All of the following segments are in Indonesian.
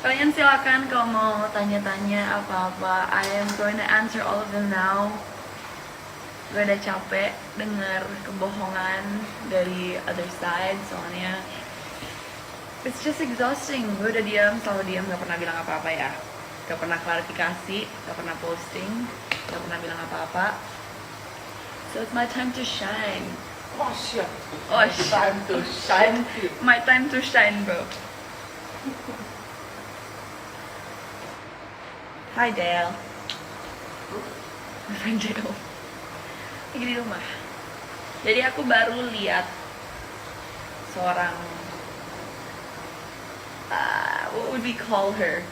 Kalian silakan kalau mau tanya-tanya apa-apa. I am going to answer all of them now. Gue udah capek denger kebohongan dari other side, soalnya it's just exhausting. Gue udah diam, selalu diam, gak pernah bilang apa-apa ya. Gak pernah klarifikasi, gak pernah posting, gak pernah bilang apa-apa. So it's my time to shine. Oh shit. Oh, Time to shine. My time to shine, bro. Hi Dale. My friend Dale. Lagi di rumah. Jadi aku baru lihat seorang what would we call her?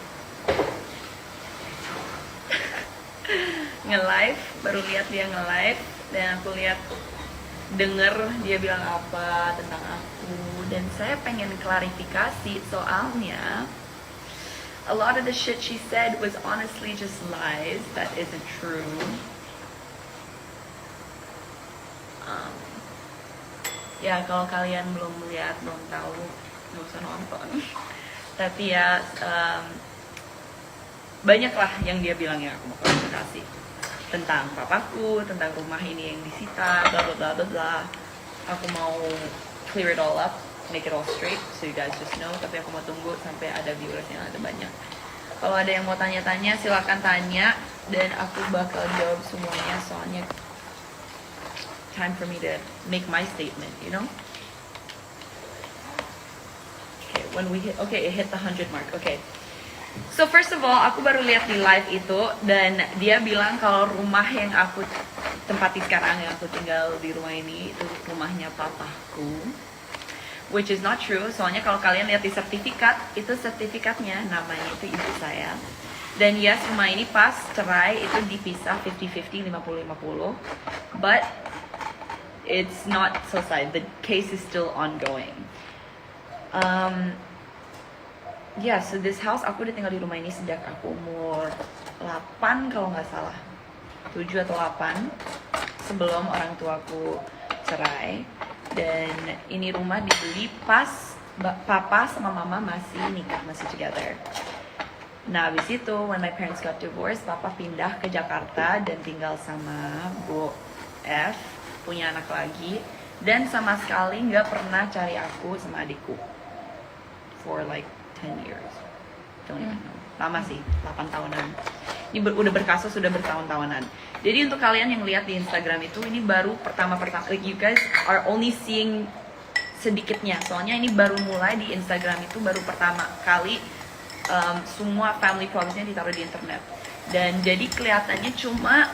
Nge-live, baru lihat dia nge-live dan aku lihat denger dia bilang apa tentang aku dan saya pengen klarifikasi soalnya a lot of the shit she said was honestly just lies that isn't true. Ya kalau kalian belum lihat, belum tahu, nggak usah nonton. Tapi ya banyaklah yang dia bilang ya, aku mau klarifikasi tentang papaku, tentang rumah ini yang disita, bla bla bla bla bla. Aku mau clear it all up, make it all straight, so you guys just know. Tapi aku mau tunggu sampai ada viewers yang ada banyak. Kalau ada yang mau tanya-tanya, silakan tanya dan aku bakal jawab semuanya. Soalnya time for me to make my statement, you know? Okay, when we hit, okay, it hit the 100 mark. Okay. So first of all, aku baru lihat di live itu dan dia bilang kalau rumah yang aku tempati sekarang, yang aku tinggal di rumah ini itu rumahnya papaku, which is not true. Soalnya kalau kalian lihat di sertifikat, itu sertifikatnya namanya itu ibu saya. Dan yes, rumah ini pas cerai itu dipisah 50-50, 50-50. But it's not selesai. The case is still ongoing. Yeah, so this house, aku udah tinggal di rumah ini sejak aku umur 8 kalau nggak salah, 7 atau 8, sebelum orang tuaku cerai. Dan ini rumah dibeli pas papa sama mama masih nikah, masih together. Nah abis itu, when my parents got divorced, papa pindah ke Jakarta dan tinggal sama Bu F, punya anak lagi. Dan sama sekali nggak pernah cari aku sama adikku for like 10 years. Don't even know. Lama sih, 8 tahunan. Ini udah berkasus, sudah bertahun-tahunan. Jadi untuk kalian yang lihat di Instagram itu, ini baru pertama-pertama. Like you guys are only seeing sedikitnya. Soalnya ini baru mulai di Instagram itu, baru pertama kali semua family problemsnya ditaruh di internet. Dan jadi kelihatannya cuma,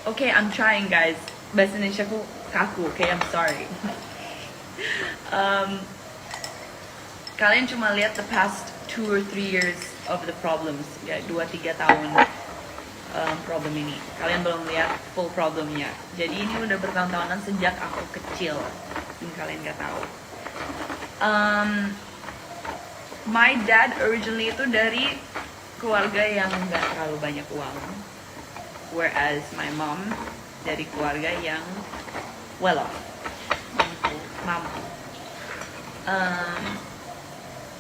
okay, I'm trying guys. Bahasa Indonesia ku kaku, okay, I'm sorry. Kalian cuma lihat the past 2 or 3 years of the problems, ya 2-3 tahun problem ini. Kalian belum lihat full problemnya. Jadi ini udah bertahun-tahunan sejak aku kecil. Mungkin kalian nggak tahu. My dad originally itu dari keluarga yang nggak terlalu banyak uang, whereas my mom dari keluarga yang well off, mampu.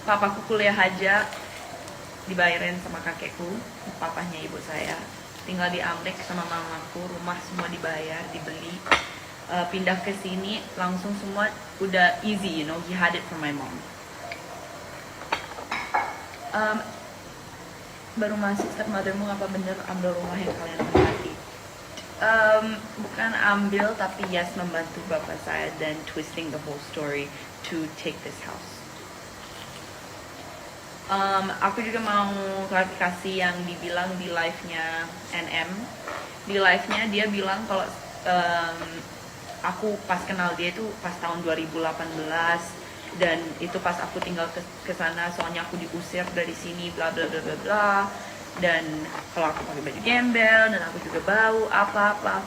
Papaku kuliah aja dibayarin sama kakekku, papahnya ibu saya. Tinggal di Amerika sama mamaku, rumah semua dibayar, dibeli. Pindah ke sini langsung semua udah easy, you know, he had it from my mom. Baru masuk step mothermu, apa bener ambil rumah yang kalian tempati? Bukan ambil, tapi yes, membantu bapak saya dan twisting the whole story to take this house. Aku juga mau klarifikasi yang dibilang di live-nya NM. Di live-nya dia bilang kalau aku pas kenal dia itu pas tahun 2018 dan itu pas aku tinggal ke sana, soalnya aku diusir dari sini bla bla bla bla bla. Dan kalau aku pakai baju gembel dan aku juga bau apa-apa.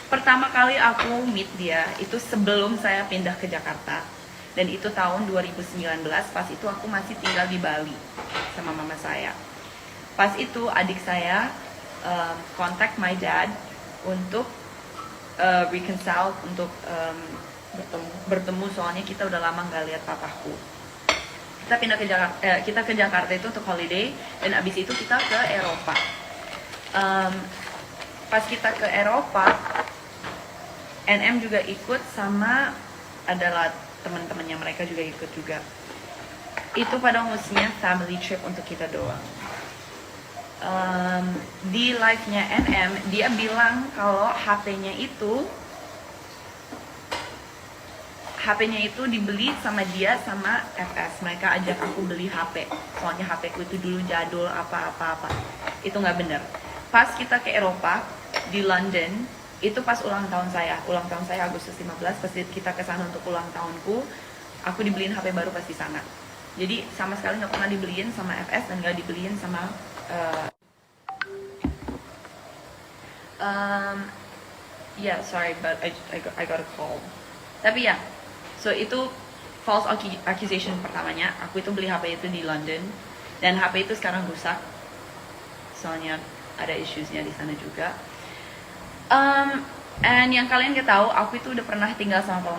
Pertama kali aku meet dia itu sebelum saya pindah ke Jakarta. Dan itu tahun 2019, pas itu aku masih tinggal di Bali sama mama saya. Pas itu adik saya contact my dad untuk reconcile, untuk bertemu, soalnya kita udah lama nggak lihat papaku. kita ke Jakarta itu untuk holiday, dan abis itu kita ke Eropa. Pas kita ke Eropa, NM juga ikut, sama adalah teman-temannya mereka juga ikut juga. Itu pada umumnya family trip untuk kita doang. Di live-nya NM, dia bilang kalau HP-nya itu dibeli sama dia sama FS. Mereka ajak aku beli HP, soalnya HP ku itu dulu jadul apa-apa. Itu nggak bener. Pas kita ke Eropa di London, itu pas ulang tahun saya Agustus 15, pas kita ke sana untuk ulang tahunku, aku dibeliin HP baru pas di sana. Jadi sama sekali nggak pernah dibeliin sama FS dan nggak dibeliin sama sorry, but I got a call. Tapi ya, so itu false accusation pertamanya. Aku itu beli HP itu di London, dan HP itu sekarang rusak, soalnya ada issuesnya di sana juga. And yang kalian gak tahu, aku itu udah pernah tinggal sama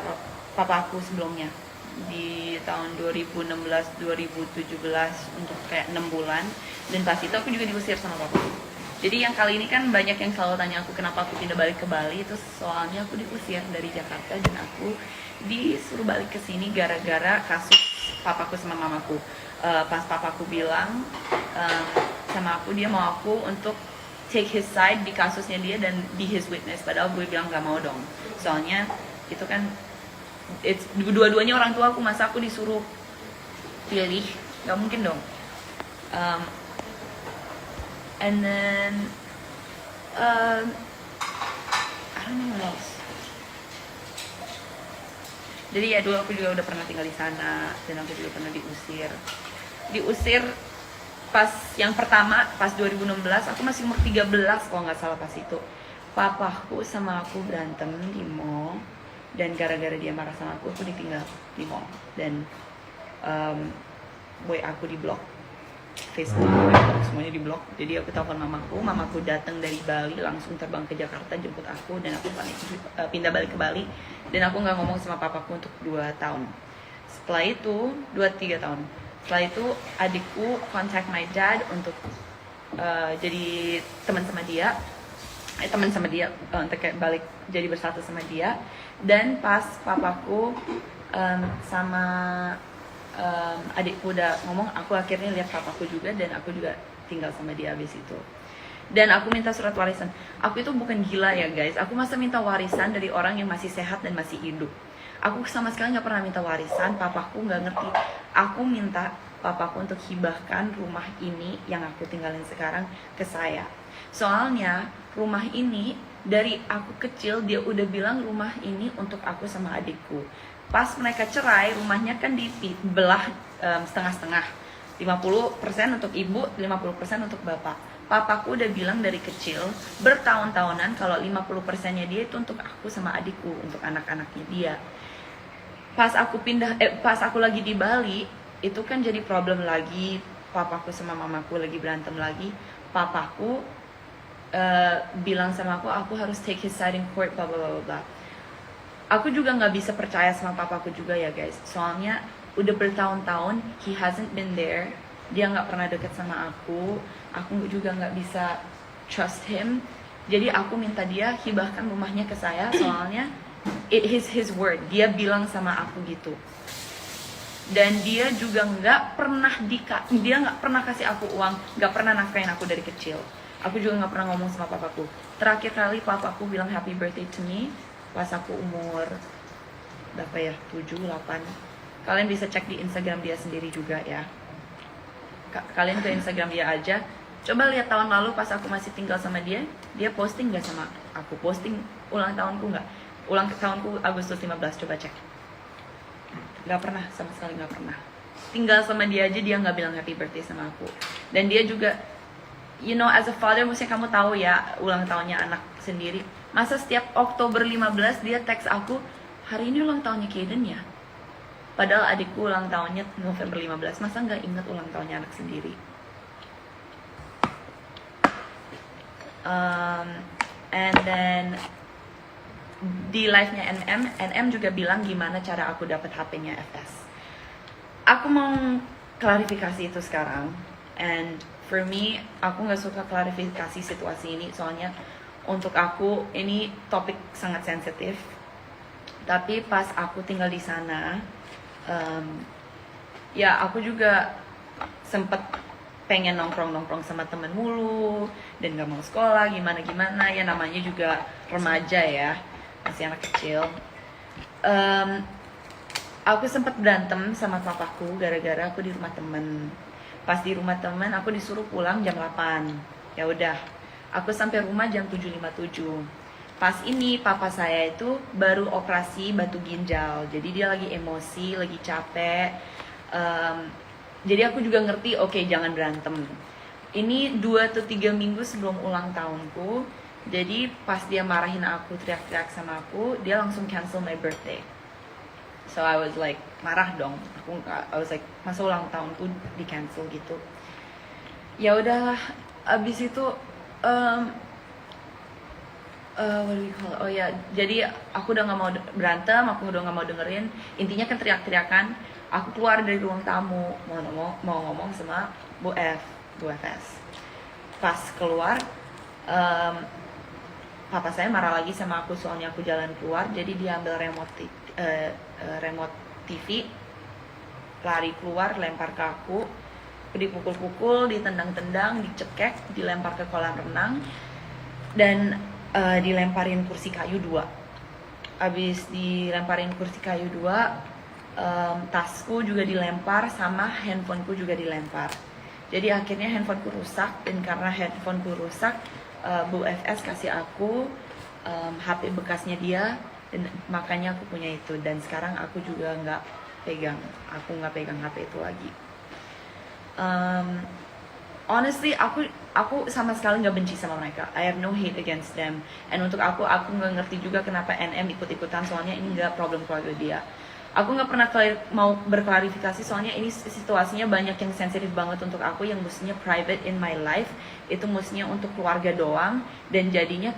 papa aku sebelumnya di tahun 2016-2017 untuk kayak 6 bulan, dan pas itu aku juga diusir sama papa. Jadi yang kali ini kan banyak yang selalu tanya aku kenapa aku pindah balik ke Bali. Itu soalnya aku diusir dari Jakarta dan aku disuruh balik ke sini gara-gara kasus papaku sama mamaku. Pas papaku bilang sama aku, dia mau aku untuk take his side di kasusnya dia dan be his witness, padahal gue bilang gak mau dong, soalnya itu kan dua-duanya orang tua aku, masa aku disuruh pilih, gak mungkin dong. And then I don't know what else. Jadi ya dulu aku juga udah pernah tinggal di sana, dan aku juga pernah diusir pas yang pertama, pas 2016, aku masih umur 13 kalau nggak salah. Pas itu papaku sama aku berantem di mall, dan gara-gara dia marah sama aku ditinggal di mall, dan WA aku di blok, Facebook aku semuanya di blok. Jadi aku telepon mamaku datang dari Bali langsung terbang ke Jakarta jemput aku, dan aku pindah balik ke Bali, dan aku nggak ngomong sama papaku untuk 2 tahun. Setelah itu 2-3 tahun. Setelah itu adikku contact my dad untuk jadi teman sama dia untuk kayak balik jadi bersatu sama dia. Dan pas papaku sama adikku udah ngomong, aku akhirnya lihat papaku juga, dan aku juga tinggal sama dia abis itu. Dan aku minta surat warisan. Aku itu bukan gila ya guys, aku masa minta warisan dari orang yang masih sehat dan masih hidup. Aku sama sekali nggak pernah minta warisan, papaku nggak ngerti. Aku minta papaku untuk hibahkan rumah ini yang aku tinggalin sekarang ke saya. Soalnya rumah ini dari aku kecil dia udah bilang rumah ini untuk aku sama adikku. Pas mereka cerai, rumahnya kan dibelah setengah-setengah. 50% untuk ibu, 50% untuk bapak. Papaku udah bilang dari kecil, bertahun-tahunan, kalau 50%-nya dia itu untuk aku sama adikku, untuk anak-anaknya dia. Pas aku lagi di Bali, itu kan jadi problem lagi. Papaku sama mamaku lagi berantem lagi. Papaku bilang sama aku harus take his side in court, bla bla bla bla. Aku juga nggak bisa percaya sama papaku juga ya guys, soalnya udah bertahun-tahun he hasn't been there, dia nggak pernah deket sama aku juga nggak bisa trust him. Jadi aku minta dia hibahkan rumahnya ke saya, soalnya it is his word, dia bilang sama aku gitu. Dan dia juga nggak pernah kasih aku uang, nggak pernah nafkahin aku dari kecil. Aku juga nggak pernah ngomong sama papaku. Terakhir kali papaku bilang happy birthday to me pas aku umur berapa ya, 7-8. Kalian bisa cek di Instagram dia sendiri juga ya. Kalian ke Instagram dia aja, coba lihat tahun lalu pas aku masih tinggal sama dia posting nggak sama aku, posting ulang tahunku nggak, ulang tahunku Agustus 15, coba cek. Nggak pernah, sama sekali nggak pernah. Tinggal sama dia aja dia nggak bilang happy birthday sama aku. Dan dia juga, you know, as a father, mesti kamu tahu ya ulang tahunnya anak sendiri. Masa setiap Oktober 15 dia teks aku, hari ini ulang tahunnya Kaden ya? Padahal adikku ulang tahunnya November 15, masa nggak inget ulang tahunnya anak sendiri? And then di live-nya NM juga bilang gimana cara aku dapat HP-nya FS. Aku mau klarifikasi itu sekarang. And for me, aku nggak suka klarifikasi situasi ini, soalnya untuk aku ini topik sangat sensitif. Tapi pas aku tinggal di sana, ya aku juga sempet pengen nongkrong sama temen mulu dan gak mau sekolah gimana ya, namanya juga remaja ya, masih anak kecil. Aku sempet berantem sama papaku gara-gara aku di rumah temen. Pas di rumah temen aku disuruh pulang jam 8. Ya udah, aku sampai rumah jam 7.57. Pas ini papa saya itu baru operasi batu ginjal, jadi dia lagi emosi, lagi capek. Jadi aku juga ngerti, oke, jangan berantem. Ini 2 atau 3 minggu sebelum ulang tahunku. Jadi pas dia marahin aku, teriak-teriak sama aku, dia langsung cancel my birthday. So I was like, marah dong. I was like, masa ulang tahunku di cancel gitu. Ya udahlah, abis itu what do you call it? Oh ya, jadi aku udah gak mau berantem, aku udah gak mau dengerin. Intinya kan teriak-teriakan. Aku keluar dari ruang tamu, mau ngomong sama Bu FS. Pas keluar, papa saya marah lagi sama aku soalnya aku jalan keluar. Jadi dia ambil remote TV, lari keluar, lempar ke aku, dipukul-pukul, ditendang-tendang, dicekek, dilempar ke kolam renang, dan dilemparin kursi kayu 2. Abis dilemparin kursi kayu 2, tasku juga dilempar, sama handphoneku juga dilempar. Jadi akhirnya handphoneku rusak, dan karena handphoneku rusak, Bu FS kasih aku HP bekasnya dia, dan makanya aku punya itu. Dan sekarang aku juga nggak pegang HP itu lagi. Honestly, aku sama sekali nggak benci sama mereka. I have no hate against them. And untuk aku nggak ngerti juga kenapa NM ikut-ikutan, soalnya ini nggak problem keluarga dia. Aku nggak pernah mau berklarifikasi, soalnya ini situasinya banyak yang sensitif banget untuk aku, yang mestinya private in my life, itu mestinya untuk keluarga doang, dan jadinya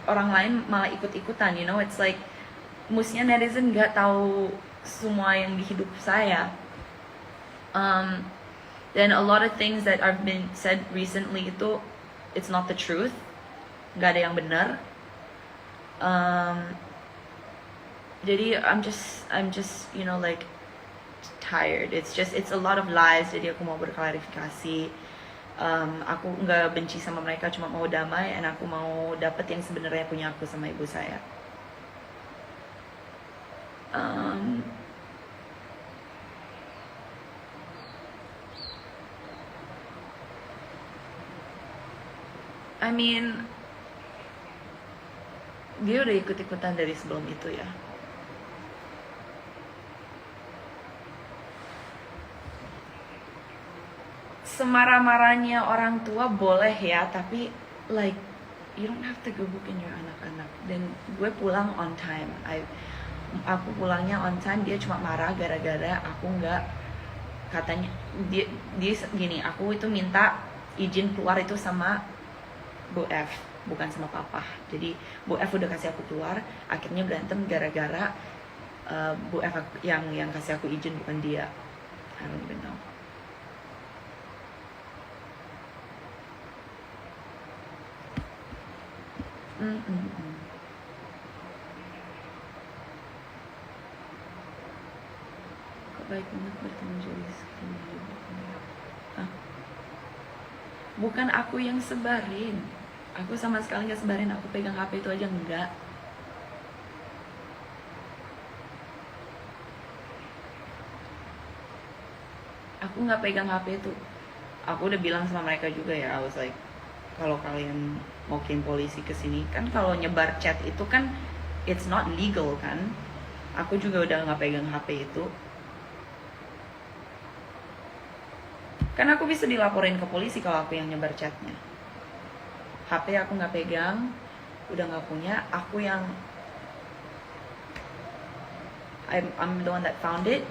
orang lain malah ikut-ikutan, you know, it's like mestinya netizen nggak tahu semua yang di hidup saya. Then a lot of things that have been said recently itu it's not the truth, nggak ada yang benar. Jadi I'm just you know like tired. It's a lot of lies. Jadi aku mau berklarifikasi. Aku nggak benci sama mereka, cuma mau damai, dan aku mau dapet yang sebenarnya punya aku sama ibu saya. I mean, dia udah ikut-ikutan dari sebelum itu ya. Semarah-marahnya orang tua boleh ya, tapi like you don't have to gebukin your anak-anak. Dan gue pulang on time. Aku pulangnya on time, dia cuma marah gara-gara aku nggak, katanya dia gini, aku itu minta izin keluar itu sama Bu F, bukan sama papa. Jadi Bu F udah kasih aku keluar, akhirnya berantem gara-gara Bu F yang kasih aku izin, bukan dia. I don't even know. Kok baik banget bertemu jadi segini. Bukan aku yang sebarin, aku sama sekali nggak sebarin. Aku pegang HP itu aja enggak. Aku nggak pegang HP itu. Aku udah bilang sama mereka juga ya, I was like, kalau kalian mau kirim polisi ke sini, kan kalau nyebar chat itu kan it's not legal kan. Aku juga udah nggak pegang HP itu. Kan aku bisa dilaporin ke polisi kalau aku yang nyebar chatnya. HP aku nggak pegang, udah nggak punya. Aku yang I'm the one that found it.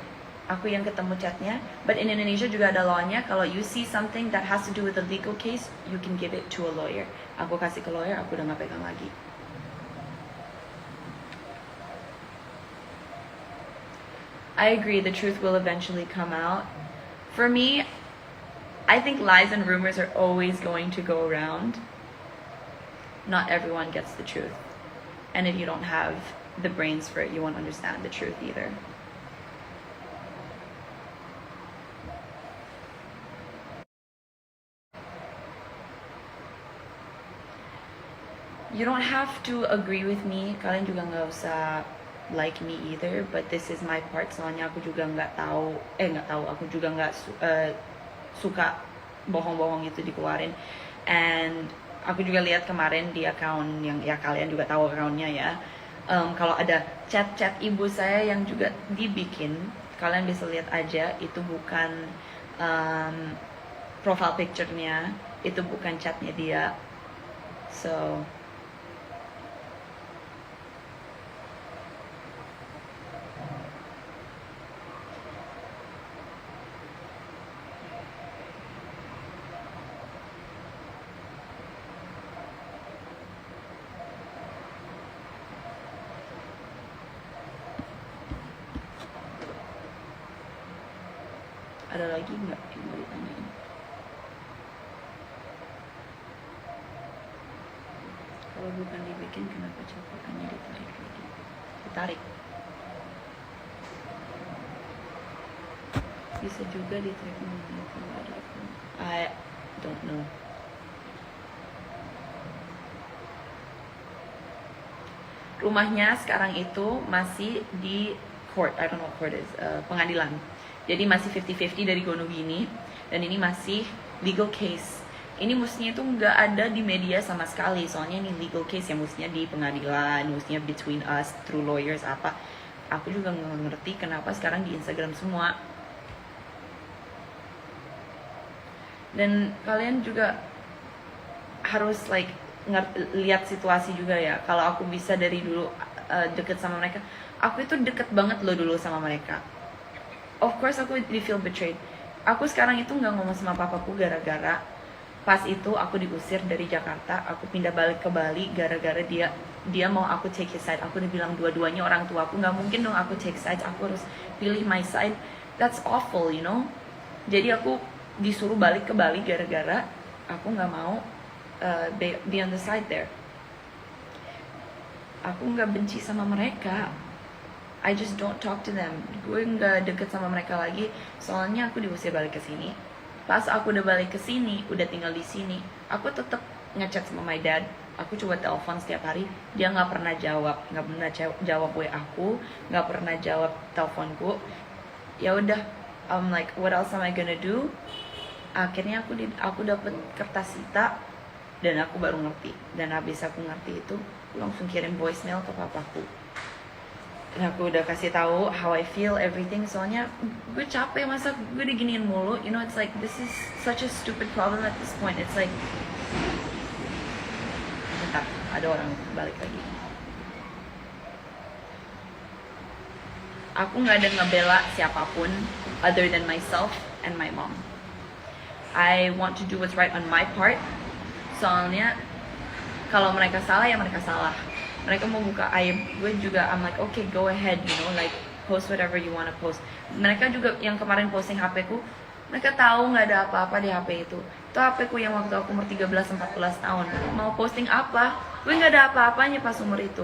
Aku yang ketemu chatnya. But in Indonesia juga ada law-nya, kalau you see something that has to do with a legal case, you can give it to a lawyer. Aku kasih ke lawyer, aku udah nggak pegang lagi. I agree, the truth will eventually come out. For me, I think lies and rumors are always going to go around. Not everyone gets the truth. And if you don't have the brains for it, you won't understand the truth either. You don't have to agree with me. Kalian juga nggak usah like me either. But this is my part. Soalnya aku juga nggak tahu. Aku juga nggak suka bohong-bohong itu dikeluarin. And aku juga lihat kemarin di account yang ya kalian juga tahu accountnya ya. Kalau ada chat-chat ibu saya yang juga dibikin, kalian bisa lihat aja itu bukan profile picture-nya, itu bukan chatnya dia. So ada lagi nggak yang mau ditanyain? Kalau bukan dibikin, kenapa capakannya ditarik lagi? Ditarik. Bisa juga ditarik kalau ada apa? I don't know. Rumahnya sekarang itu masih di court, I don't know what court is, pengadilan. Jadi masih 50-50 dari Gonogini. Dan ini masih legal case. Ini mestinya itu nggak ada di media sama sekali. Soalnya ini legal case yang mestinya di pengadilan, mestinya between us, through lawyers apa. Aku juga nggak ngerti kenapa sekarang di Instagram semua. Dan kalian juga harus like lihat situasi juga ya. Kalau aku bisa dari dulu deket sama mereka, aku itu deket banget loh dulu sama mereka. Of course aku feel betrayed. Aku sekarang itu nggak ngomong sama papaku gara-gara pas itu aku diusir dari Jakarta, aku pindah balik ke Bali gara-gara dia mau aku take his side. Aku udah bilang dua-duanya orang tua aku, nggak mungkin dong aku take sides, aku harus pilih my side. That's awful, you know. Jadi aku disuruh balik ke Bali gara-gara aku nggak mau be on the side there. Aku nggak benci sama mereka. I just don't talk to them. Gue nggak deket sama mereka lagi. Soalnya aku diusir balik ke sini. Pas aku udah balik ke sini, udah tinggal di sini, aku tetap ngechat sama my dad. Aku coba telepon setiap hari, dia nggak pernah jawab, nggak pernah jawab WA aku, nggak pernah jawab teleponku. Ya udah, I'm like, what else am I gonna do? Akhirnya aku dapet kertas sita dan aku baru ngerti. Dan habis aku ngerti itu, aku langsung kirim voicemail ke papaku. Dan aku udah kasih tahu how I feel everything. Soalnya gue capek masa gue diginiin mulu. You know, it's like this is such a stupid problem at this point. It's like, bentar, ada orang balik lagi. Aku nggak ada ngebela siapapun other than myself and my mom. I want to do what's right on my part. Soalnya kalau mereka salah ya mereka salah. Mereka mau buka aib, gue juga I'm like okay, go ahead, you know, like post whatever you wanna post. Mereka juga yang kemarin posting HP ku, mereka tahu nggak ada apa-apa di HP itu. Itu HP ku yang waktu aku umur 13-14 tahun. Mau posting apa? Gue nggak ada apa-apanya pas umur itu.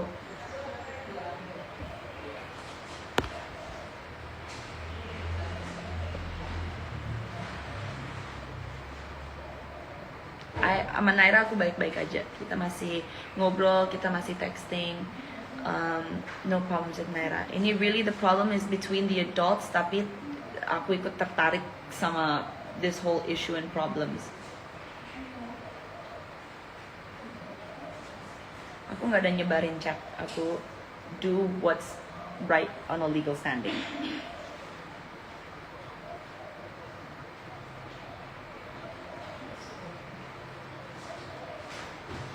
Sama Naira aku baik-baik aja. Kita masih ngobrol, kita masih texting. No problems with Naira. Ini really the problem is between the adults, tapi aku ikut tertarik sama this whole issue and problems. Aku nggak ada nyebarin chat. Aku do what's right on a legal standing.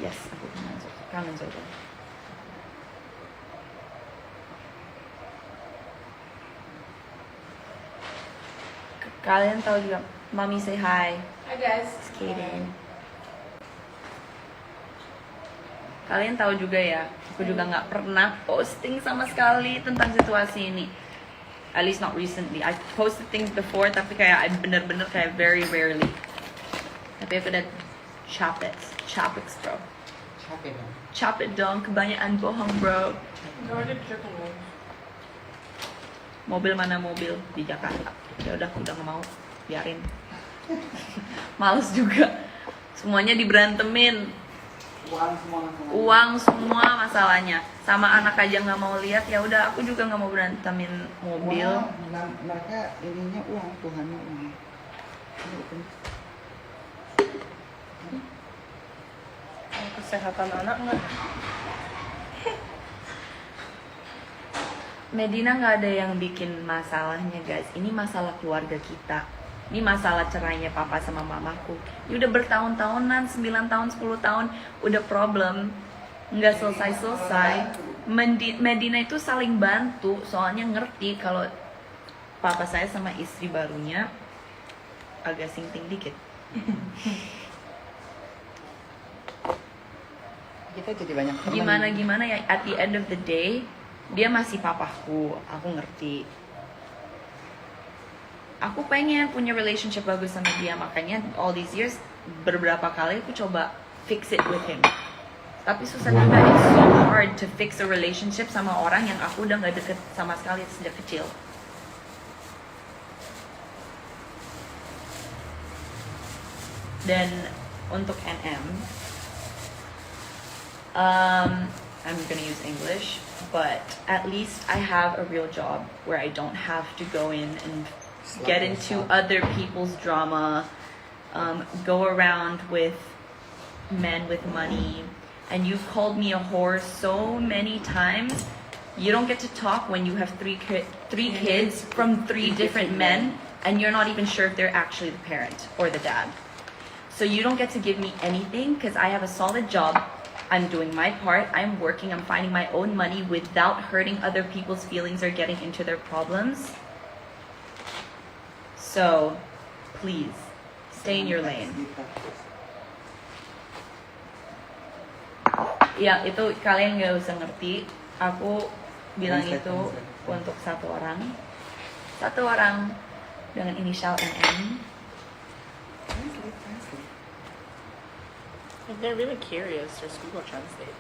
Yes, aku kangen Zozo. Kalian tahu juga, Mommy say hi. Hi guys. It's Kaden. Kalian tahu juga ya, aku juga nggak pernah posting sama sekali tentang situasi ini. At least not recently. I posted things before, tapi kayak bener-bener kayak very rarely. Tapi aku udah capek bro. Capek dong. Capek dong, kebanyakan bohong bro. Garlic chicken wings. Mobil mana mobil di Jakarta? Ya udah nggak mau, biarin. Males juga. Semuanya diberantemin. Uang semua masalahnya. Sama anak aja nggak mau lihat, ya udah aku juga nggak mau berantemin mobil. Mereka ininya uang, Tuhannya uang. Kesehatan anak nggak? Medina nggak ada yang bikin masalahnya guys. Ini masalah keluarga kita. Ini masalah cerainya papa sama mamaku. Ini udah bertahun-tahunan, 9 tahun, 10 tahun, udah problem. Nggak selesai-selesai. Medina itu saling bantu, soalnya ngerti kalau papa saya sama istri barunya agak singting dikit. Kita jadi banyak teman. Gimana ya, at the end of the day, dia masih papaku, aku ngerti. Aku pengen punya relationship bagus sama dia, makanya all these years beberapa kali aku coba fix it with him. Tapi susah juga, it's so hard to fix a relationship sama orang yang aku udah gak deket sama sekali sejak kecil. Dan untuk NM, I'm gonna use English, but at least I have a real job where I don't have to go in and get into other people's drama, go around with men with money. And you've called me a whore so many times. You don't get to talk when you have three kids from three different men, and you're not even sure if they're actually the parent or the dad. So you don't get to give me anything because I have a solid job. I'm doing my part. I'm working. I'm finding my own money without hurting other people's feelings or getting into their problems. So, please, stay in your lane. Ya, itu kalian gak usah ngerti. Aku bilang itu untuk satu orang dengan inisial NM. If they're really curious, just Google Translate.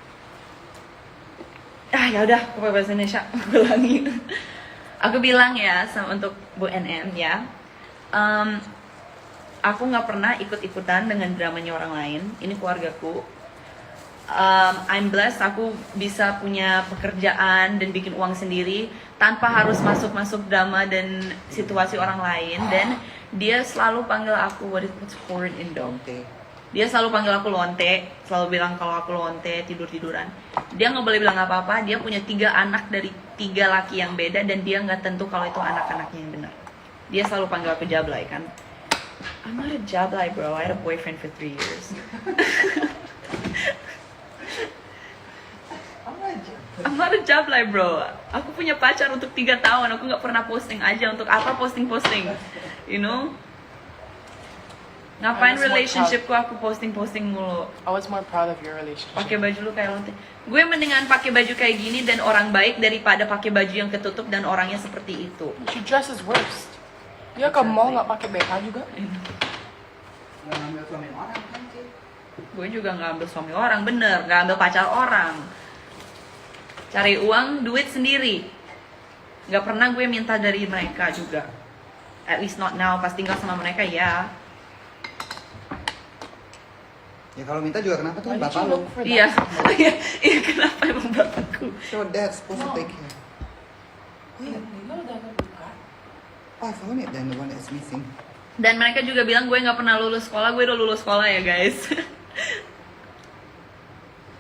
Ya udah, pakai bahasa Indonesia. Ulangi. Aku bilang ya untuk Bu NM ya. Aku nggak pernah ikut-ikutan dengan dramanya orang lain. Ini keluargaku. I'm blessed, aku bisa punya pekerjaan dan bikin uang sendiri tanpa harus masuk drama dan situasi orang lain. Dan dia selalu panggil aku what's horrid in Indo. Dia selalu panggil aku lonte, selalu bilang kalau aku lonte, tiduran. Dia nggak boleh bilang apa-apa. Dia punya 3 anak dari 3 laki yang beda dan dia nggak tentu kalau itu anak-anaknya yang benar. Dia selalu panggil aku jablay kan. I'm not a jablay bro, I had a boyfriend for 3 years. I'm not a jablay bro. Aku punya pacar untuk 3 tahun. Aku nggak pernah posting aja. Untuk apa posting? You know? Ngapain relationshipku aku posting mulu? I was more proud of your relationship. Pakai baju lu kayak lonte. Gue mendingan pakai baju kayak gini dan orang baik daripada pakai baju yang ketutup dan orangnya seperti itu. She dresses worst. Dia ke mall nggak pakai BH juga? Nggak ngambil suami orang kan sih. Gue juga nggak ambil suami orang, bener. Nggak ambil pacar orang. Cari uang, duit sendiri. Nggak pernah gue minta dari mereka juga. At least not now. Pas tinggal sama mereka ya. Ya kalau minta juga kenapa tuh Why did bapak you lu? look for that? Iya, iya kenapa emang bapakku? So dad's supposed to take care. Nila udah kebuka. Oh, I found it then, the one that's missing. Dan mereka juga bilang gue nggak pernah lulus sekolah. Gue udah lulus sekolah ya guys.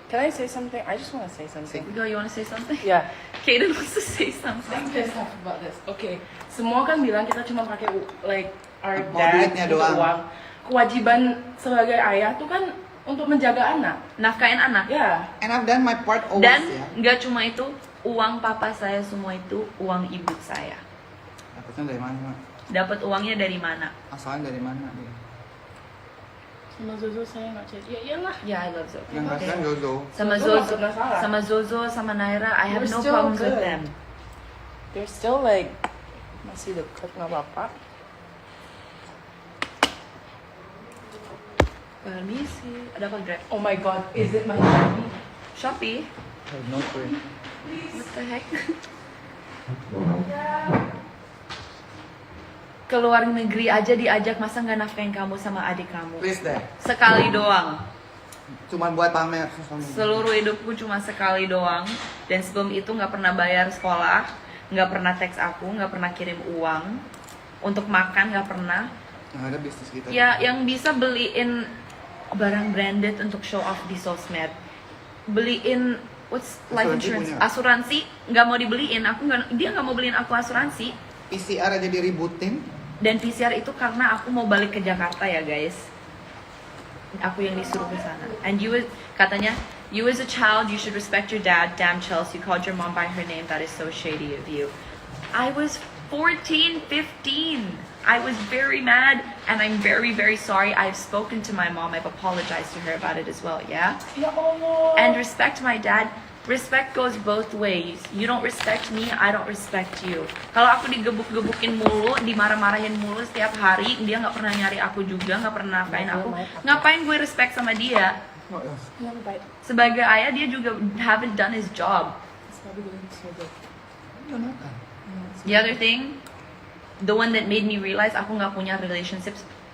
Can I say something? I just want to say something. Go, you wanna say something? Yeah. Kaden wants to say something. I'm pissed off about this. Okay, semua kan bilang kita cuma pakai like our Mau dad duitnya untuk doang. uang. Kewajiban sebagai ayah tuh kan untuk menjaga anak. Nafkain anak. Ya. And I've done my part always Dan ya. nggak cuma itu, uang papa saya semua itu uang ibu saya. Dapatnya dari mana, Mak? Dapat uangnya dari mana? Asalnya dari mana dia? Sama Zozo saya nggak cerita. Ya iyalah. Ya, I love Zozo. Yang kasihan Zozo. Sama Zozo Zozo, nggak pernah salah. sama Zozo, sama Naira, I have We're no still problems with good. them. They're still like Masih dekat, nggak apa-apa. Permisi, ada apa Grab? Oh my god, is it my daddy? Shopee? No way. What the heck? Keluar negeri aja diajak, masa nggak nafkain kamu sama adik kamu? Please deh. Sekali doang. Cuman buat pamer sosial media. Seluruh hidupku cuma sekali doang. Dan sebelum itu nggak pernah bayar sekolah, nggak pernah teks aku, nggak pernah kirim uang untuk makan, nggak pernah. Nah, ada bisnis kita. Ya, yang bisa beliin barang branded untuk show off di sosmed, beliin what's life Asuransi insurance, punya. asuransi nggak mau dibeliin. Dia nggak mau beliin aku asuransi. PCR aja diributin. Dan PCR itu karena aku mau balik ke Jakarta ya guys. Aku yang disuruh ke sana. And katanya, you as a child, you should respect your dad. Damn Chelsea, you called your mom by her name. That is so shady of you. I was 14, 15. I was very mad and I'm very, very sorry. I've spoken to my mom. I've apologized to her about it as well, yeah? Ya Allah. And respect my dad. Respect goes both ways. You don't respect me, I don't respect you. Kalau aku digebuk-gebukin mulu, dimarah-marahin mulu setiap hari, dia nggak pernah nyari aku juga, nggak pernah nafkain aku. Ngapain gue respect sama dia? Yang baik. Sebagai ayah dia juga haven't done his job. The other thing, the one that made me realize aku nggak punya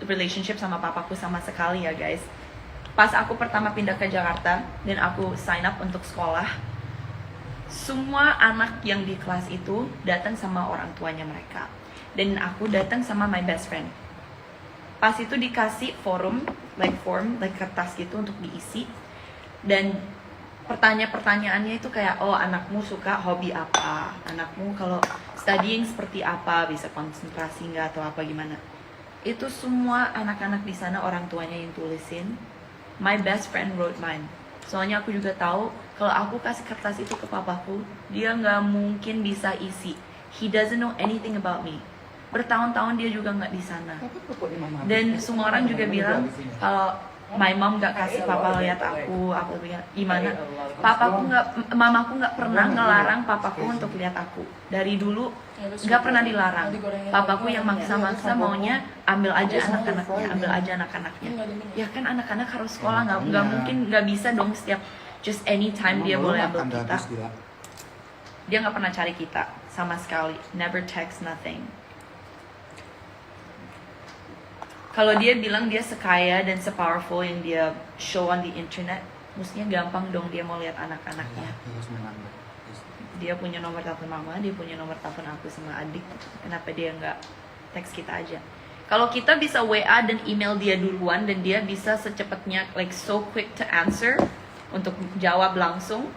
relationship sama papaku sama sekali ya guys. Pas aku pertama pindah ke Jakarta dan aku sign up untuk sekolah, semua anak yang di kelas itu datang sama orang tuanya mereka, dan aku datang sama my best friend. Pas itu dikasih form like kertas gitu untuk diisi, dan pertanyaannya itu kayak, oh anakmu suka hobi apa, anakmu kalau studying seperti apa, bisa konsentrasi nggak atau apa gimana. Itu semua anak-anak di sana orang tuanya yang tulisin. My best friend wrote mine. Soalnya aku juga tahu kalau aku kasih kertas itu ke papaku, dia nggak mungkin bisa isi. He doesn't know anything about me. Bertahun-tahun dia juga nggak di sana. Dan semua orang juga bilang kalau my mom nggak kasih papa lihat aku lihat gimana. Mamaku nggak pernah ngelarang papaku untuk lihat aku. Dari dulu nggak pernah dilarang. Papaku yang maksa-maksa maunya ambil aja anak-anaknya. Ya kan anak-anak harus sekolah, nggak mungkin, nggak bisa dong setiap just anytime dia boleh ambil kita. Dia nggak pernah cari kita sama sekali, never text, nothing. Kalau dia bilang dia sekaya dan sepowerful yang dia show on the internet, mestinya gampang dong dia mau lihat anak-anaknya. Dia punya nomor telepon mama, dia punya nomor telepon aku sama adik. Kenapa dia nggak teks kita aja? Kalau kita bisa WA dan email dia duluan dan dia bisa secepatnya like so quick to answer untuk jawab langsung.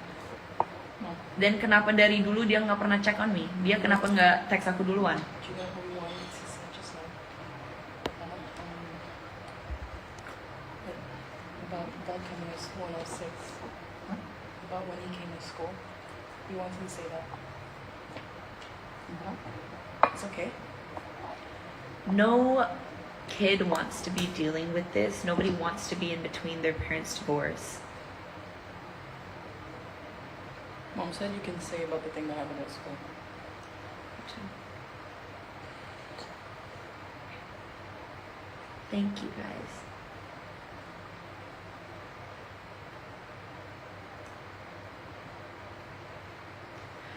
Dan kenapa dari dulu dia nggak pernah check on me? Dia kenapa nggak teks aku duluan? About Dad coming to school in 06. About when he came to school. You want him to say that? It's okay. No kid wants to be dealing with this. Nobody wants to be in between their parents' divorce. Mom said you can say about the thing that happened at school. Thank you guys.